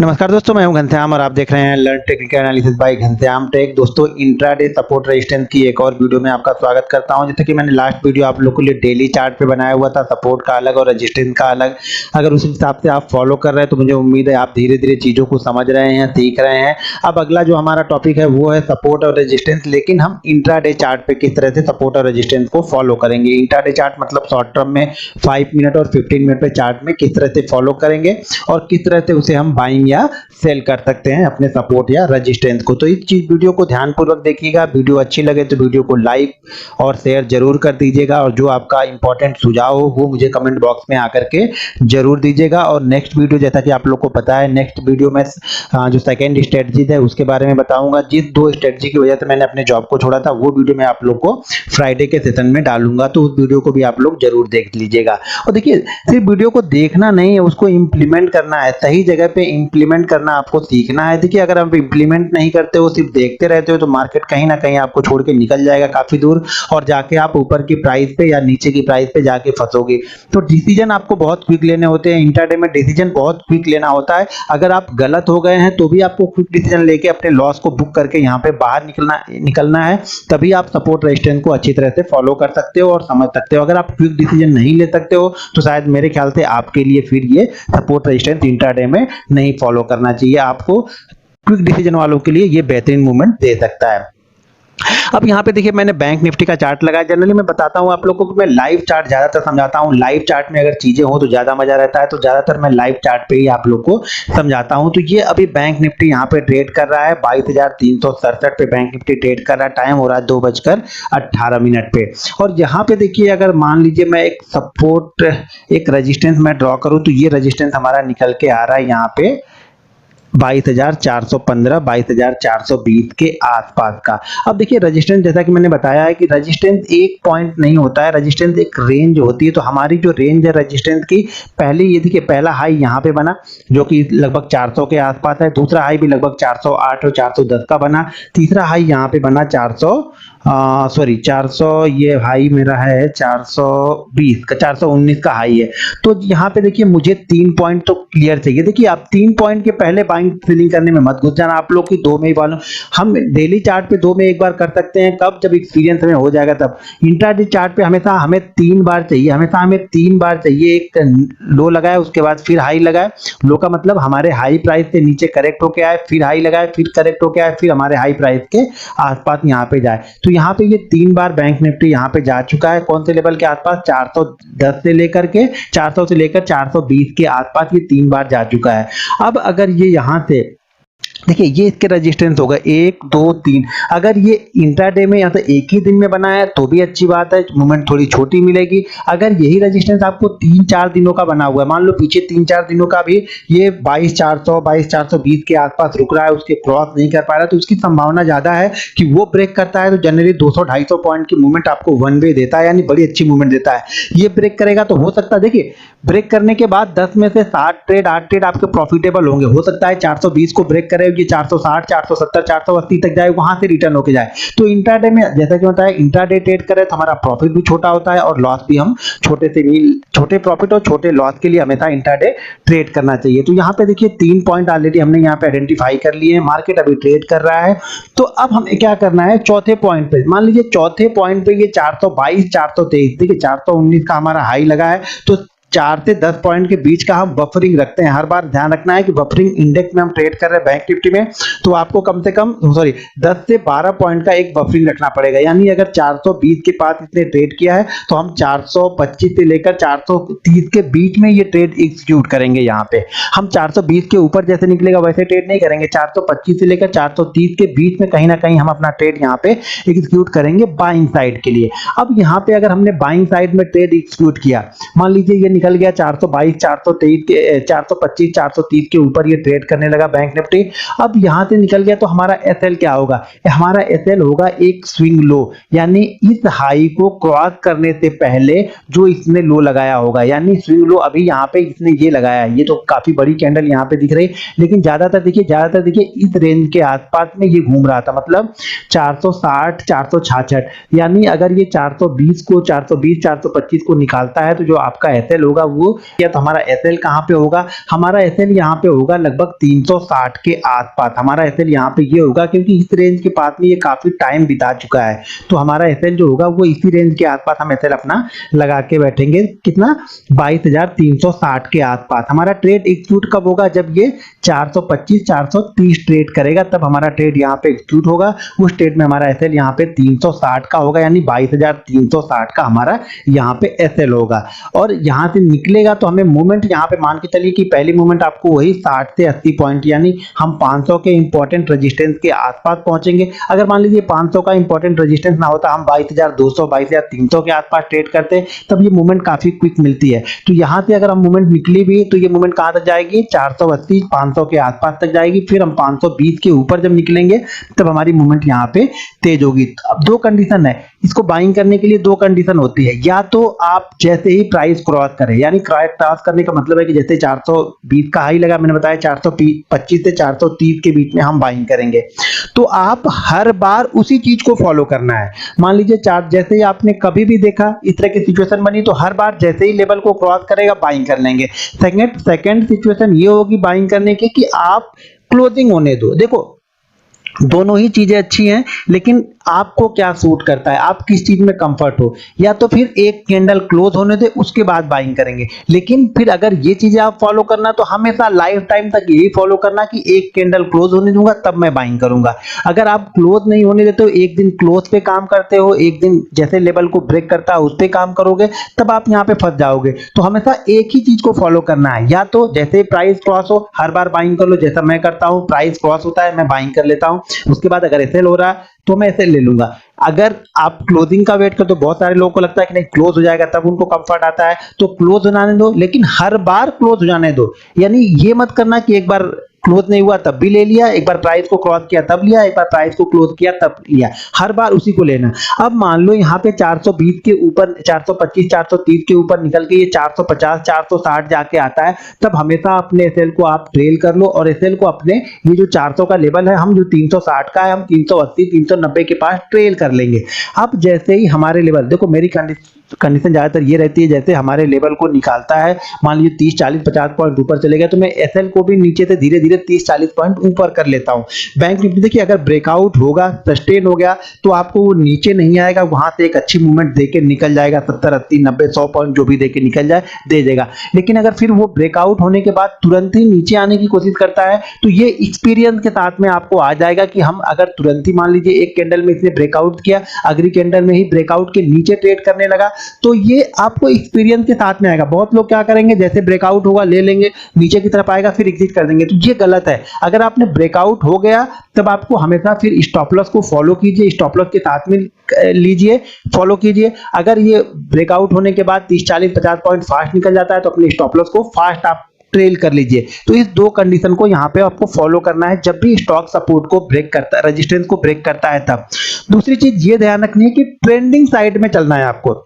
नमस्कार दोस्तों, मैं हूं घनश्याम और आप देख रहे हैं learn technical analysis by Ghanshyam tech. दोस्तों, इंट्राडे सपोर्ट रेजिस्टेंस की एक और वीडियो में आपका स्वागत करता हूं। जैसे कि मैंने लास्ट वीडियो आप लोगों के लिए डेली चार्ट पे बनाया हुआ था, सपोर्ट का अलग और रेजिस्टेंस का अलग। अगर उस हिसाब से आप फॉलो कर रहे हैं तो मुझे उम्मीद है आप धीरे धीरे चीजों को समझ रहे हैं, सीख रहे हैं। अब अगला जो हमारा टॉपिक है वो है सपोर्ट और रेजिस्टेंस, लेकिन हम इंट्राडे चार्ट पे किस तरह से सपोर्ट और रेजिस्टेंस को फॉलो करेंगे। इंट्राडे चार्ट मतलब शॉर्ट टर्म में 5 मिनट और 15 मिनट पे चार्ट में किस तरह से फॉलो करेंगे और किस तरह से उसे हम बाइंग या सेल कर सकते हैं अपने सपोर्ट या रेजिस्टेंस को। तो इस चीज वीडियो को ध्यानपूर्वक देखिएगा। वीडियो अच्छी लगे तो वीडियो को लाइक और शेयर जरूर कर दीजिएगा और जो आपका इंपॉर्टेंट सुझाव हो वो मुझे कमेंट बॉक्स में आकर के जरूर दीजिएगा। और नेक्स्ट वीडियो, जैसा कि आप लोग को पता है, नेक्स्ट वीडियो में जो सेकेंड स्ट्रेटजी है उसके बारे में बताऊंगा। जिस 2 स्ट्रेटजी की वजह से मैंने अपने जॉब को छोड़ा था वो वीडियो मैं आप लोग को फ्राइडे के सेशन में डालूंगा, तो उस वीडियो को भी आप लोग जरूर देख लीजिएगा। और देखिए, सिर्फ वीडियो को देखना नहीं है, उसको इंप्लीमेंट करना है, सही जगह पे इंप्लीमेंट करना आपको सीखना है। देखिए, अगर आप इंप्लीमेंट नहीं करते हो, सिर्फ देखते रहते हो, तो मार्केट कहीं ना कहीं आपको छोड़ के निकल जाएगा काफी दूर और जाके आप ऊपर की प्राइस पे या नीचे की प्राइस पे जाके फंसोगे। तो डिसीजन आपको बहुत क्विक लेने होते हैं। इंट्राडे में डिसीजन बहुत क्विक लेना होता है। अगर आप गलत हो गए हैं तो भी आपको क्विक डिसीजन लेके अपने लॉस को बुक करके यहाँ पे बाहर निकलना है, तभी आप सपोर्ट रेजिस्टेंस को अच्छी तरह से फॉलो कर सकते हो और समझ सकते हो। अगर आप क्विक डिसीजन नहीं ले सकते हो तो शायद मेरे ख्याल से आपके लिए फिर ये सपोर्ट रेजिस्टेंस इंट्राडे में नहीं फॉलो करना चाहिए। आपको क्विक डिसीजन वालों के लिए ये बेहतरीन मूवमेंट दे सकता है। अब यहाँ पे देखिए, मैंने बैंक निफ्टी का चार्ट लगाया। जनरली मैं बताता हूँ आप लोगों को, मैं लाइव चार्ट ज्यादातर समझाता हूँ। लाइव चार्ट में अगर चीजें हो तो ज्यादा मजा रहता है, तो ज्यादातर मैं लाइव चार्ट पे ही आप लोग को समझाता हूँ। तो ये अभी बैंक निफ्टी यहाँ पे ट्रेड कर रहा है 22,367 पे बैंक निफ्टी ट्रेड कर रहा है। टाइम हो रहा है 2:18 पे। और यहाँ पे देखिए, अगर मान लीजिए मैं एक सपोर्ट एक रेजिस्टेंस मैं ड्रॉ करूँ तो ये रेजिस्टेंस हमारा निकल के आ रहा है यहाँ पे 22,415 22,420 के आसपास का। अब देखिए, रेजिस्टेंस जैसा कि मैंने बताया है कि रेजिस्टेंस एक पॉइंट नहीं होता है, रेजिस्टेंस एक रेंज होती है। तो हमारी जो रेंज है रेजिस्टेंस की, पहले ये देखिए, पहला हाई यहाँ पे बना जो कि लगभग 400 के आसपास है। दूसरा हाई भी लगभग 408 और 410 का बना। तीसरा हाई यहाँ पे बना 400 ये हाई मेरा है 420 का, 419 का हाई है। तो यहाँ पे देखिए, मुझे 3 पॉइंट तो क्लियर चाहिए। देखिए, आप 3 पॉइंट के पहले बाइंग सेलिंग करने में मत घुस जाना। आप लोग की 2 में ही वालों, हम डेली चार्ट पे 2 में एक बार कर सकते हैं, कब? जब एक्सपीरियंस हमें हो जाएगा तब। इंट्राडे चार्ट पे हमेशा हमें 3 बार चाहिए, हमेशा हमें 3 बार चाहिए। एक लो लगाए, उसके बाद फिर हाई लगाए। लो का मतलब हमारे हाई प्राइस से नीचे करेक्ट होके आए, फिर हाई लगाए, फिर करेक्ट होके आए, फिर हमारे हाई प्राइस के आसपास यहाँ पे जाए। तो यहाँ पे ये 3 बार बैंक निफ्टी यहाँ पे जा चुका है। कौन से लेवल के आसपास? 410 से लेकर के 400 से लेकर 420 के आसपास ये 3 बार जा चुका है। अब अगर ये यहाँ से देखिए, ये इसके रेजिस्टेंस होगा 1 2 3। अगर ये इंट्राडे में या तो एक ही दिन में बना है तो भी अच्छी बात है, मूवमेंट थोड़ी छोटी मिलेगी। अगर यही रेजिस्टेंस आपको 3-4 दिनों का बना हुआ है, मान लो पीछे 3-4 दिनों का भी ये 22,400 22,420 के आसपास रुक रहा है, उसके क्रॉस नहीं कर पा रहा, तो उसकी संभावना ज्यादा है कि वो ब्रेक करता है तो जनरली 200-250 पॉइंट की मूवमेंट आपको वन वे देता है, यानी बड़ी अच्छी मूवमेंट देता है। ये ब्रेक करेगा तो हो सकता है, देखिए, ब्रेक करने के बाद 10 में से 7 ट्रेड 8 ट्रेड आपके प्रॉफिटेबल होंगे। हो सकता है 420 को ब्रेक करे, ये 460 470 480 तक जाए, वहां से रिटर्न होके जाए। तो इंट्राडे में जैसा कि होता है, इंट्राडे ट्रेड करे तो हमारा प्रॉफिट भी छोटा होता है और लॉस भी हम छोटे प्रॉफिट और छोटे लॉस के लिए हमेशा इंट्राडे ट्रेड करना चाहिए। तो यहाँ पे देखिए, 3 पॉइंट ऑलरेडी हमने यहाँ पे आइडेंटिफाई कर लिए हैं। मार्केट अभी ट्रेड कर रहा है, तो अब हमें क्या करना है? चौथे पॉइंट पे, मान लीजिए चौथे पॉइंट पे ये 422 423, देखिए 419 का हमारा हाई लगा है, तो 4 से 10 पॉइंट के बीच का हम बफरिंग रखते हैं। हर बार ध्यान रखना है कि बफरिंग इंडेक्स में हम ट्रेड कर रहे हैं बैंक निफ्टी में, तो आपको कम से कम 10 से 12 पॉइंट का एक बफरिंग रखना पड़ेगा। यानी अगर 420 के पास इसने ट्रेड किया है तो हम 425 से लेकर 430 के बीच में ये ट्रेड एग्जीक्यूट करेंगे। यहाँ पे हम 420 के ऊपर जैसे निकलेगा वैसे ट्रेड नहीं करेंगे, 425 से लेकर 430 के बीच में कहीं ना कहीं हम अपना ट्रेड यहाँ पे एग्जीक्यूट करेंगे बाइंग साइड के लिए। अब यहाँ पे अगर हमने बाइंग साइड में ट्रेड एग्जीक्यूट किया, मान लीजिए ये निकल गया 422 423 के 425 430 के ऊपर ये ट्रेड करने लगा बैंक निफ्टी। अब यहां से निकल गया तो हमारा एसएल क्या होगा? हमारा एसएल होगा एक स्विंग लो, यानी इस हाई को क्रॉस करने से पहले जो इसने लो लगाया होगा। यानी स्विंग लो अभी यहाँ पे इसने ये लगाया है, ये तो काफी बड़ी कैंडल यहाँ पे दिख रही है, लेकिन ज्यादातर देखिए इस रेंज के आसपास में ये घूम रहा था, मतलब 460 466। यानी अगर ये 420 425 को निकालता है तो जो आपका एसएल होगा होगा वो, या तो हमारा एसएल कहाँ पे होगा, हमारा एसएल यहाँ पे होगा लगभग 360 के आसपास। हमारा एसएल यहाँ पे ये होगा क्योंकि इस रेंज के पास में ये काफी टाइम बिता चुका है, तो हमारा एसएल जो होगा वो इसी रेंज के आसपास हम एसएल अपना लगा के बैठेंगे। कितना, 22,360 के आसपास। हमारा ट्रेड एग्जीक्यूट कब होगा, जब ये 425 430 ट्रेड करेगा तब हमारा ट्रेड यहाँ पे एग्जीक्यूट होगा। उस ट्रेड में हमारा एसएल यहाँ पे 360 का होगा, यानी 22,360 का हमारा यहाँ पे एसएल होगा। और यहाँ से निकलेगा तो हमें मूवमेंट यहाँ पे मान के चलिए कि पहली मूवमेंट आपको वही 60 से 80 पॉइंट, यानी हम 500 के इंपॉर्टेंट रेजिस्टेंस के आसपास पहुंचेंगे। अगर मान लीजिए 500 का इंपॉर्टेंट रेजिस्टेंस ना होता, हम 22,200 22,300 के आसपास ट्रेड करते, तब ये मूवमेंट काफी क्विक मिलती है। तो यहाँ से अगर हम मूवमेंट निकली भी तो ये मूवमेंट कहां तक जाएगी, 480 500 के आसपास तक जाएगी। फिर हम 520 के ऊपर जब निकलेंगे तब हमारी मूवमेंट यहाँ पे तेज होगी। अब दो कंडीशन है, इसको बाइंग करने के लिए दो कंडीशन होती है, या तो आप जैसे ही प्राइस क्रॉस करें, यानी क्रॉस करने का मतलब है कि जैसे 420 का हाई लगा, मैंने बताया 425 से 430 के बीच में हम बाइंग करेंगे, तो आप हर बार उसी चीज को फॉलो करना है। मान लीजिए चार्ट जैसे ही आपने कभी भी देखा इस तरह की सिचुएशन बनी, तो हर बार जैसे ही लेवल को क्रॉस करेगा बाइंग कर लेंगे। सेकंड सिचुएशन ये होगी बाइंग करने की कि आप क्लोजिंग होने दो। देखो दोनों ही चीजें अच्छी हैं, लेकिन आपको क्या सूट करता है, आप किस चीज में कंफर्ट हो। या तो फिर एक कैंडल क्लोज होने दे उसके बाद बाइंग करेंगे, लेकिन फिर अगर ये चीजें आप फॉलो करना तो हमेशा लाइफ टाइम तक यही फॉलो करना कि एक कैंडल क्लोज होने दूंगा तब मैं बाइंग करूंगा। अगर आप क्लोज नहीं होने देते हो, एक दिन क्लोज पे काम करते हो, एक दिन जैसे लेवल को ब्रेक करता है उस पे काम करोगे, तब आप यहाँ पे फंस जाओगे। तो हमेशा एक ही चीज को फॉलो करना है, या तो जैसे प्राइस क्रॉस हो हर बार बाइंग कर लो, जैसा मैं करता हूँ, प्राइस क्रॉस होता है मैं बाइंग कर लेता हूँ, उसके बाद अगर एसएल हो रहा है तो मैं एसएल ले लूंगा। अगर आप क्लोजिंग का वेट करते तो बहुत सारे लोगों को लगता है कि नहीं क्लोज हो जाएगा तब उनको कंफर्ट आता है, तो क्लोज होने दो, लेकिन हर बार क्लोज हो जाने दो। यानी ये मत करना कि एक बार क्लोज नहीं हुआ तब भी ले लिया, एक बार प्राइस को क्रॉस किया तब लिया, एक बार प्राइस को क्लोज किया तब लिया, हर बार उसी को लेना। अब मान लो यहाँ पे 420 के ऊपर 425 430 के ऊपर निकल के ये 450 460 जाके आता है, तब हमेशा अपने एसएल को आप ट्रेल कर लो, और एसएल को अपने ये जो 400 का लेवल है, हम जो 360 का है हम 380 390 के पास ट्रेल कर लेंगे। अब जैसे ही हमारे लेवल, देखो मेरी कंडीशन ज्यादातर ये रहती है, जैसे हमारे लेवल को निकालता है, मान लीजिए 30 40 50 पॉइंट ऊपर चले गया तो मैं एसएल को भी नीचे से धीरे धीरे 30 40 पॉइंट ऊपर कर लेता हूं। बैंक निफ्टी देखिए अगर ब्रेकआउट होगा, सस्टेन हो गया, तो आपको वो नीचे नहीं आएगा, वहां से एक अच्छी मूवमेंट देके निकल जाएगा, 70 80 90 100 पॉइंट जो भी देके निकल जाए दे देगा। लेकिन अगर फिर वो ब्रेकआउट होने के बाद तुरंत ही नीचे आने की कोशिश करता है, तो ये एक्सपीरियंस के साथ में आपको आ जाएगा कि हम अगर तुरंत ही मान लीजिए एक कैंडल में इसने ब्रेकआउट किया, अगली कैंडल में ही ब्रेकआउट के नीचे ट्रेड करने लगा, तो ये आपको एक्सपीरियंस के साथ में आएगा। बहुत लोग क्या करेंगे, जैसे ब्रेकआउट होगा ले लेंगे, नीचे की तरफ आएगा फिर एग्जिट कर देंगे, तो ये गलत है। अगर आपने ब्रेकआउट हो गया तब आपको हमेशा फिर स्टॉप लॉस को फॉलो कीजिए, स्टॉप लॉस के साथ में लीजिए, फॉलो कीजिए। अगर ये ब्रेकआउट होने के बाद 30 40 50 पॉइंट फास्ट निकल जाता है तो अपने स्टॉप लॉस को फास्ट आप ट्रेल कर लीजिए। तो इस दो कंडीशन को यहाँ पे आपको फॉलो करना है जब भी स्टॉक सपोर्ट को ब्रेक करता है, रेजिस्टेंस को ब्रेक करता है तब। दूसरी चीज ये ध्यान रखनी है कि ट्रेंडिंग साइड में चलना है आपको।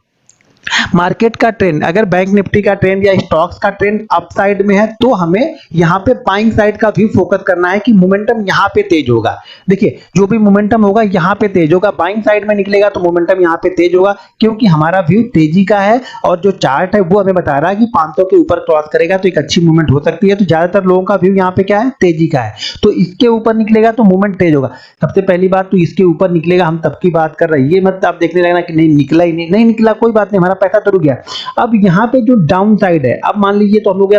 मार्केट का ट्रेंड, अगर बैंक निफ्टी का ट्रेंड या स्टॉक्स का ट्रेंड अप साइड में है तो हमें यहाँ पे बाइंग साइड का व्यू फोकस करना है कि मोमेंटम यहाँ पे तेज होगा। देखिए जो भी मोमेंटम होगा यहाँ पे तेज होगा, बाइंग साइड में निकलेगा तो मोमेंटम यहाँ पे तेज होगा, क्योंकि हमारा व्यू तेजी का है और जो चार्ट है वो हमें बता रहा है कि 500 के ऊपर क्रॉस करेगा तो एक अच्छी मूवमेंट हो सकती है। तो ज्यादातर लोगों का व्यू यहाँ पे क्या है, तेजी का है, तो इसके ऊपर निकलेगा तो मूवमेंट तेज होगा। सबसे पहली बात तो इसके ऊपर निकलेगा, हम तब की बात कर रहे हैं, ये मत आप देखने लगना कि नहीं निकला ही नहीं निकला, कोई बात नहीं, हमारा पैसा तो रुक गया। अब यहाँ पे जो डाउन साइड है, अब मान लीजिए तो हम लोग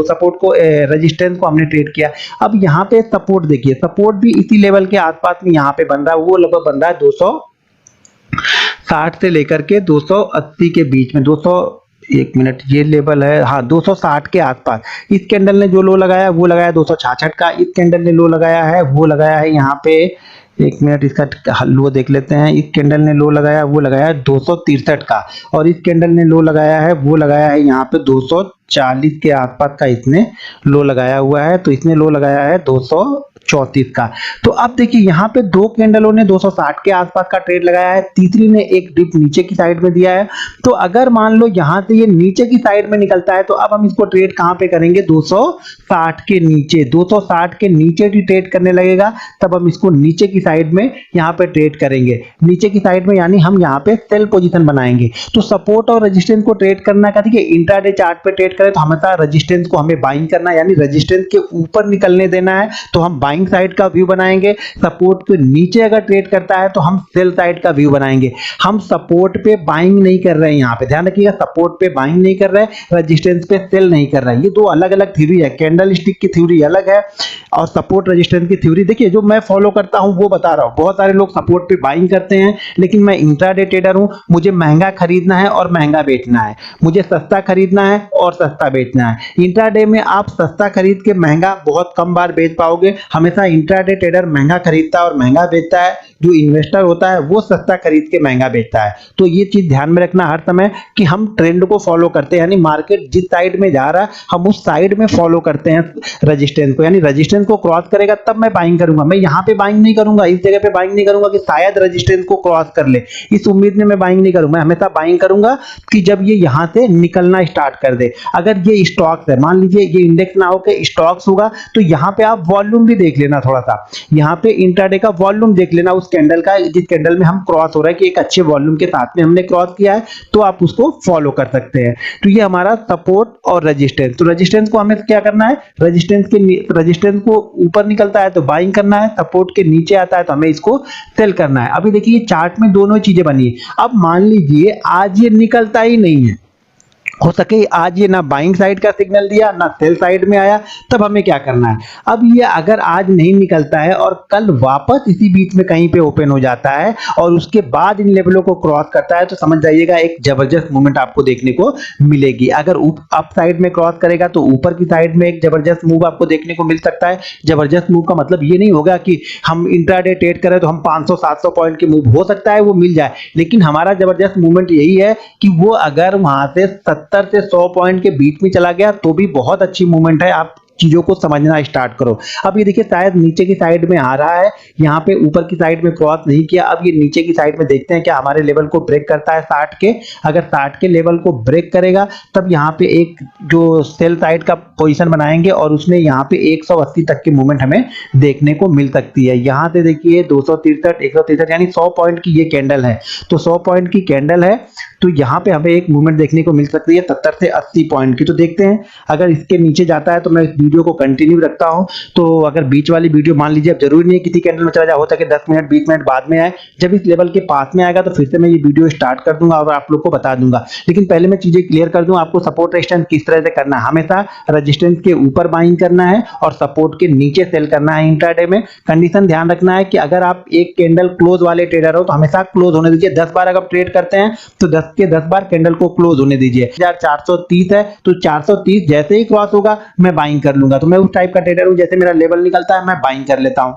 सपोर्ट को रेजिस्टेंस को हमने ट्रेड किया। अब यहाँ पे सपोर्ट देखिए, सपोर्ट भी इसी लेवल के आसपास में यहाँ पे बन रहा है, वो लगभग बन रहा है 260 से लेकर के 280 के बीच में, 200 एक मिनट, ये लेवल है हाँ 260 के आसपास। इस कैंडल ने जो लो लगाया वो लगाया 266 का, इस कैंडल ने लो लगाया है वो लगाया है यहाँ पे, एक मिनट इसका लो देख लेते हैं। इस कैंडल ने लो लगाया वो लगाया है 263 का, और इस कैंडल ने लो लगाया है वो लगाया है यहाँ पे 240 के आसपास का इसने लो लगाया हुआ है। तो इसने लो लगाया है 200 234 का। तो अब देखिए यहाँ पे दो कैंडलों ने 260 के आसपास का ट्रेड लगाया है, तीसरी ने एक डिप नीचे की साइड में दिया है। तो अगर मान लो यहाँ से ये नीचे की साइड में निकलता है तो अब हम इसको ट्रेड कहां पे करेंगे, 260 के नीचे। 260 के नीचे भी ट्रेड करने लगेगा तब हम इसको नीचे की साइड में यहाँ पे ट्रेड करेंगे, नीचे की साइड में, यानी हम यहाँ पे सेल पोजीशन बनाएंगे। तो सपोर्ट और रेजिस्टेंस को ट्रेड करना का देखिए इंट्राडे चार्ट पे ट्रेड करें तो हमेशा रेजिस्टेंस को हमें बाइंग करना है, यानी रेजिस्टेंस के ऊपर निकलने देना है तो हम बाइंग साइड का व्यू बनाएंगे। सपोर्ट के नीचे अगर ट्रेड करता है तो हम सेल साइड का व्यू बनाएंगे। हम सपोर्ट पे बाइंग नहीं कर रहे हैं, यहाँ पे ध्यान रखिएगा, सपोर्ट पे बाइंग नहीं कर रहे हैं, रेजिस्टेंस पे सेल नहीं कर रहे हैं। ये दो अलग अलग थ्योरी है, कैंडल स्टिक की थ्योरी अलग है और सपोर्ट रेजिस्टेंस की थ्योरी। देखिए जो मैं फॉलो करता हूं वो बता रहा हूं। बहुत सारे लोग सपोर्ट पे बाइंग करते हैं, लेकिन मैं इंट्राडे ट्रेडर हूं, मुझे महंगा खरीदना है और महंगा बेचना है, मुझे सस्ता खरीदना है और सस्ता बेचना है। इंट्राडे में आप सस्ता खरीद के महंगा बहुत कम बार बेच पाओगे। हमेशा इंट्राडे ट्रेडर महंगा खरीदता है और महंगा बेचता है, जो इन्वेस्टर होता है वो सस्ता खरीद के महंगा बेचता है। तो ये चीज ध्यान में रखना हर समय कि हम ट्रेंड को फॉलो करते हैं, यानी मार्केट जिस साइड में जा रहा है हम उस साइड में फॉलो करते हैं रेजिस्टेंस को, यानी रेजिस्टेंस को क्रॉस करेगा तब मैं बाइंग करूंगा। मैं यहाँ पे बाइंग नहीं करूंगा, इस जगह पे बाइंग नहीं करूंगा कि शायद रेजिस्टेंस को क्रॉस कर ले, इस उम्मीद में मैं बाइंग नहीं करूंगा। मैं हमेशा बाइंग करूंगा कि जब ये यहाँ से निकलना स्टार्ट कर दे। अगर ये स्टॉक्स है, मान लीजिए ये इंडेक्स ना होकर स्टॉक्स होगा, तो यहाँ पे आप वॉल्यूम भी देख लेना थोड़ा सा, यहाँ पे इंट्राडे का वॉल्यूम देख लेना उस कैंडल का, जिस कैंडल में हम क्रॉस हो रहा है कि एक अच्छे वॉल्यूम के साथ में हमने क्रॉस किया है, तो आप उसको फॉलो कर सकते हैं। तो ये हमारा सपोर्ट और रेजिस्टेंस। तो रेजिस्टेंस को हमें क्या करना है, रेजिस्टेंस को ऊपर निकलता है तो बाइंग करना है, सपोर्ट के नीचे आता है तो हमें इसको सेल करना है। अभी देखिए चार्ट में दोनों चीजें बनी है। अब मान लीजिए आज ये निकलता ही नहीं है, हो सके आज ये ना बाइंग साइड का सिग्नल दिया ना सेल साइड में आया, तब हमें क्या करना है। अब ये अगर आज नहीं निकलता है और कल वापस इसी बीच में कहीं पे ओपन हो जाता है और उसके बाद इन लेवलों को क्रॉस करता है, तो समझ जाइएगा एक जबरदस्त मूवमेंट आपको देखने को मिलेगी। अगर अप साइड में क्रॉस करेगा तो ऊपर की साइड में एक जबरदस्त मूव आपको देखने को मिल सकता है। जबरदस्त मूव का मतलब ये नहीं होगा कि हम इंट्राडे ट्रेड करें तो हम 500-700 पॉइंट की मूव, हो सकता है वो मिल जाए, लेकिन हमारा जबरदस्त मूवमेंट यही है कि वो अगर वहां से 70 से 100 पॉइंट के बीच में चला गया तो भी बहुत अच्छी मूवमेंट है। आप चीजों को समझना स्टार्ट करो। अब ये देखिए शायद नीचे की साइड में आ रहा है, यहाँ पे ऊपर की साइड में क्रॉस नहीं किया। अब ये नीचे की साइड में देखते हैं क्या हमारे लेवल को ब्रेक करता है 60 के। अगर 60 के लेवल को ब्रेक करेगा तब यहाँ पे एक जो सेल साइड का पोजीशन बनाएंगे और उसमें यहाँ पे 180 तक की मूवमेंट हमें देखने को मिल सकती है। यहाँ से देखिए 263, 163, यानी 100 पॉइंट की ये कैंडल है, तो 100 पॉइंट की कैंडल है, तो यहाँ पे हमें एक मूवमेंट देखने को मिल सकती है 70 से 80 पॉइंट की। तो देखते हैं अगर इसके नीचे जाता है तो मैं वीडियो को कंटिन्यू रखता हूं। तो अगर बीच वाली वीडियो मान लीजिए, अब जरूरी नहीं है किसी कैंडल में चला जाए, होता है कि 10 मिनट 20 मिनट बाद में आए, जब इस लेवल के पास में आएगा तो फिर से मैं ये वीडियो स्टार्ट कर दूंगा और आप लोग को बता दूंगा। लेकिन पहले मैं चीजें क्लियर कर दूं, आपको सपोर्ट रेजिस्टेंस किस तरह से करना है। हमेशा रेजिस्टेंस के ऊपर बाइंग करना है और सपोर्ट के नीचे सेल करना है। इंट्राडे में कंडीशन ध्यान रखना है कि अगर आप एक कैंडल क्लोज वाले ट्रेडर हो तो हमेशा क्लोज होने दीजिए। 10 बार अगर ट्रेड करते हैं तो 10 के 10 बार कैंडल को क्लोज होने दीजिए। 430 है तो 430 जैसे ही क्रॉस होगा मैं बाइंग कर लूंगा। तो मैं उस टाइप का ट्रेडर हूं, जैसे मेरा लेवल निकलता है मैं बाइंग कर लेता हूं,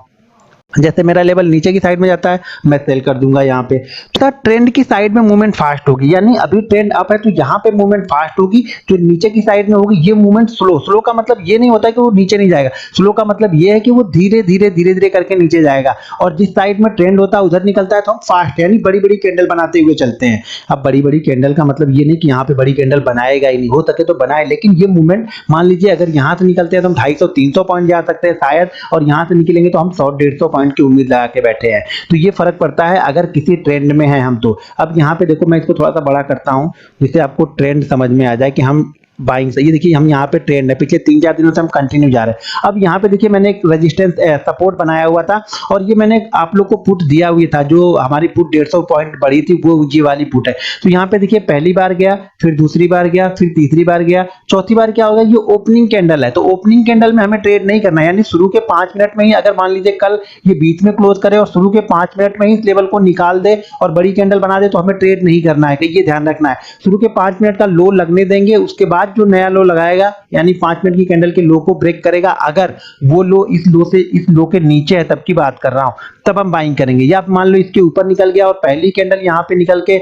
जैसे मेरा लेवल नीचे की साइड में जाता है मैं सेल कर दूंगा यहाँ पे। तो ट्रेंड की साइड में मूवमेंट फास्ट होगी, यानी अभी ट्रेंड अप है तो यहाँ पे मूवमेंट फास्ट होगी, जो नीचे की साइड में होगी ये मूवमेंट स्लो। स्लो का मतलब ये नहीं होता कि वो नीचे नहीं जाएगा, स्लो का मतलब ये है कि वो धीरे धीरे धीरे धीरे करके नीचे जाएगा। और जिस साइड में ट्रेंड होता है उधर निकलता है तो हम फास्ट, यानी बड़ी बड़ी कैंडल बनाते हुए चलते हैं। अब बड़ी बड़ी कैंडल का मतलब ये नहीं कि यहाँ पे बड़ी कैंडल बनाएगा ही नहीं, हो सके तो बनाए, लेकिन ये मूवमेंट मान लीजिए अगर यहाँ से निकलते हैं तो हम 250-300 पॉइंट जा सकते हैं शायद, और यहाँ से निकलेंगे तो हम 100-150 पॉइंट की उम्मीद लगा बैठे हैं। तो ये फर्क पड़ता है अगर किसी ट्रेंड में है हम तो। अब यहाँ पे देखो मैं इसको थोड़ा सा बड़ा करता हूं जिससे आपको ट्रेंड समझ में आ जाए कि हम बाइंग से, ये देखिए हम यहाँ पे ट्रेंड है, पिछले 3-4 दिनों से हम कंटिन्यू जा रहे हैं। अब यहाँ पे देखिए मैंने एक रेजिस्टेंस सपोर्ट बनाया हुआ था और ये मैंने आप लोग को पुट दिया हुआ था, जो हमारी पुट 150 पॉइंट बढ़ी थी वो ये वाली पुट है। तो यहाँ पे देखिए पहली बार गया, फिर दूसरी बार गया, फिर तीसरी बार गया, चौथी बार क्या होगा, ये ओपनिंग कैंडल है। तो ओपनिंग कैंडल में हमें ट्रेड नहीं करना है, यानी शुरू के 5 मिनट में ही अगर मान लीजिए कल ये बीच में क्लोज करे और शुरू के 5 मिनट में ही इस लेवल को निकाल दे और बड़ी कैंडल बना दे तो हमें ट्रेड नहीं करना है। ये ध्यान रखना है, शुरू के 5 मिनट का लो लगने देंगे, उसके बाद जो नया लो लगाएगा यानी 5 मिनट की कैंडल के लो को ब्रेक करेगा। अगर वो लो इस लो से इस लो के नीचे है, तब की बात कर रहा हूं, तब हम बाइंग करेंगे। या मान लो इसके ऊपर निकल गया और पहली कैंडल यहाँ पे निकल के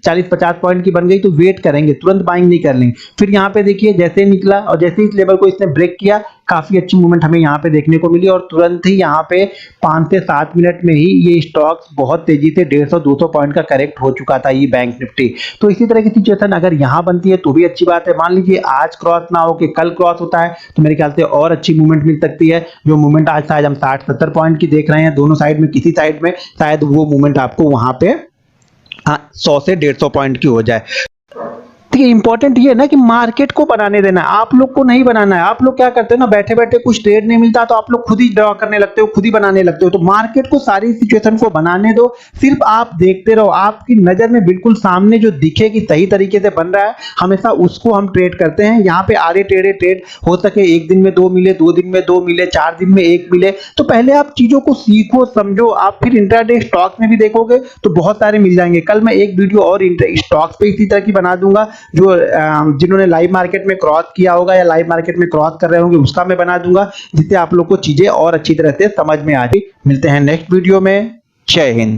40-50 पॉइंट की बन गई तो वेट करेंगे, तुरंत बाइंग नहीं कर लेंगे। फिर यहाँ पे देखिए जैसे निकला और जैसे इस लेवल को इसने ब्रेक किया, काफी अच्छी मूवमेंट हमें यहाँ पे देखने को मिली और तुरंत ही यहाँ पे 5 से 7 मिनट में ही ये स्टॉक्स बहुत तेजी से 150-200 पॉइंट का करेक्ट हो चुका था ये बैंक निफ्टी। तो इसी तरह की सिचुएशन अगर यहाँ बनती है तो भी अच्छी बात है। मान लीजिए आज क्रॉस ना हो के कल क्रॉस होता है तो मेरे ख्याल से और अच्छी मूवमेंट मिल सकती है। जो मूवमेंट आज शायद हम 60-70 पॉइंट की देख रहे हैं दोनों साइड में, किसी साइड में शायद वो मूवमेंट आपको वहां पे 100 से 150 पॉइंट की हो जाए। देखिए इंपॉर्टेंट ये है ना कि मार्केट को बनाने देना है, आप लोग को नहीं बनाना है। आप लोग क्या करते हो ना, बैठे बैठे कुछ ट्रेड नहीं मिलता तो आप लोग खुद ही ड्रॉ करने लगते हो, खुद ही बनाने लगते हो। तो मार्केट को सारी सिचुएशन को बनाने दो, सिर्फ आप देखते रहो। आपकी नजर में बिल्कुल सामने जो दिखे कि सही तरीके से बन रहा है, हमेशा उसको हम ट्रेड करते हैं। यहाँ पे आड़े टेढ़े ट्रेड हो सके, एक दिन में 2 मिले, 2 दिन में 2 मिले, 4 दिन में 1 मिले, तो पहले आप चीजों को सीखो समझो। आप फिर इंट्राडे स्टॉक्स में भी देखोगे तो बहुत सारे मिल जाएंगे। कल मैं एक वीडियो और स्टॉक्स पे इसी तरह की बना दूंगा, जो जिन्होंने लाइव मार्केट में क्रॉस किया होगा या लाइव मार्केट में क्रॉस कर रहे होंगे उसका मैं बना दूंगा, जिससे आप लोग को चीजें और अच्छी तरह से समझ में आ जाए। मिलते हैं नेक्स्ट वीडियो में। जय हिंद।